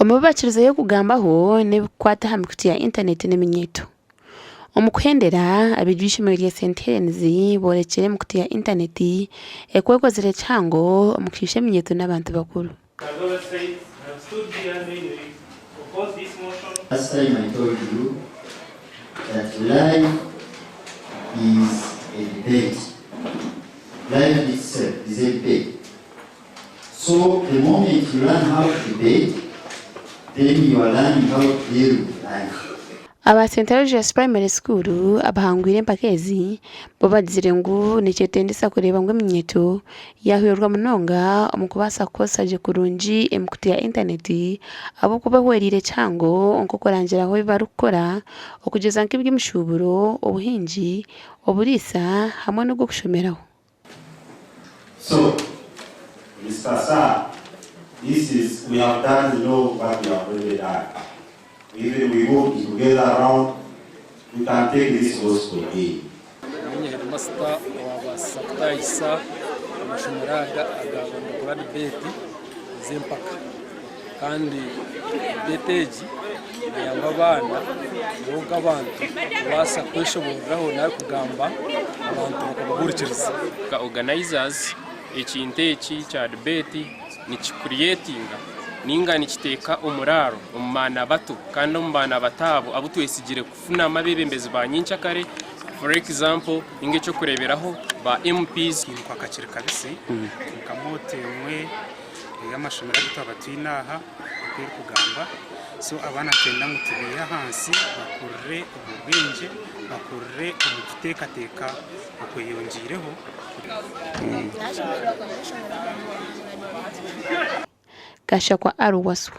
Omubakiriza yo kugambaho ne kwata hamikuti ya internet n'eminyeto. Omukuhendera abijishimo lya sentensi borekere mukuti ya internet ekwekozere chango omukishe minyeto n'abantu bakuru. Last time I told you that life is a debate. Life itself is a debate. So the moment you learn how to debate, then you are learning how to deal with life. Aba St. Rogers Primary School abahangwire mpakezi bo bazire ngo necetendesa kureba ngo minyeto yahuyurwa munonga omukubasa kosaje kurunji emukuti ya internet abo kuba hwerire chango onko korangira ho barukora okugeza nk'ibyo mishuburo obuhinji oburisa hamwe no gukushomeraho. So Mr. Sir, we have done what we have already done. Even we work together around, we can take this gospel again. Master wa Saktaisa amashumaraga agabana kuri debate zempaka kandi beteji yamba bana boga abantu basa kwishobora na kugamba abantu bakabahurikiriza ka organizers ekintechi cha debate ni creatinga ninga nikiteka umuraro umana bato kandi umbana batabo abo twesigire kufuna amabebembezi banyincha kare. For example, inge cyo kureberaho ba MPs kwa kacire kabisi kamote mwe y'amashomera gito abatwinaha kwiri kugamba so abana tenda mutibiya hansi bakurre ubwenge bakurre ubuteka ukwiyongireho Kasha kwa Aruwaswa.